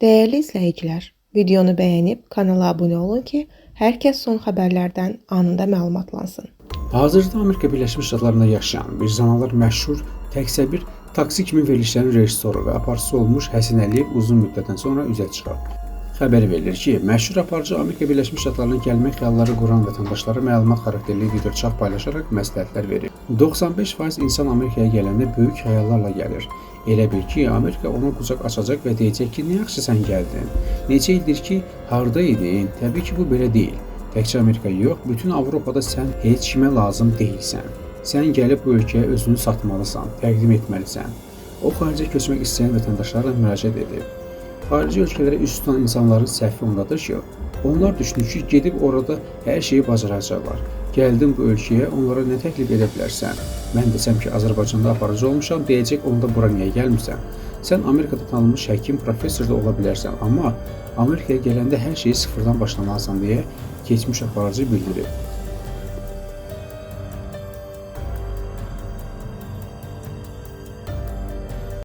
Değerli izləyicilər, videonu bəyənib kanala abunə olun ki, hər kəs son xəbərlərdən anında məlumatlansın. Hazırda Amerika Birləşmiş Ştatlarında yaşayan bir zamanlar məşhur təkcə bir taksi kimi verilişlərin rejissoru və aparıcısı olmuş Həsən Əliyev uzun müddətdən sonra üzə çıxıb. Xəbər verilir ki, məşhur aparıcı Amerika Birləşmiş Ştatlarına gəlmək xəyalları quran vətəndaşlara məlumat xarakterli videoçaq paylaşaraq məsləhətlər verir. 95% insan Amerikaya gələndə böyük xəyallarla gəlir. Elə bil ki, Amerika ona qucaq açacaq və deyəcək ki, nə yaxşı sən gəldin. Neçə ildir ki, harda idin? Təbii ki, bu belə deyil. Təkcə Amerika yox, bütün Avropada sən heç kimə lazım deyilsən. Sən gəlib bu ölkəyə özünü satmalısan, təqdim etməlisən. O, xaricə köçmək istəyən vətəndaşlarla müraciət edib. Xarici ölkələrə üst tutan insanların səhvi ondadır ki, onlar düşünür ki, gedib orada hər şeyi bacaracaqlar. Gəldim bu ölkəyə, onlara nə təklif edə bilərsən? Mən desəm ki, Azərbaycanda aparıcı olmuşam, deyəcək, onda bura niyə gəlmirsən? Sən Amerikada tanınmış həkim, professor da ola bilərsən, amma Amerikaya gələndə hər şeyi sıfırdan başlamalısan deyə keçmiş aparıcı bildirib.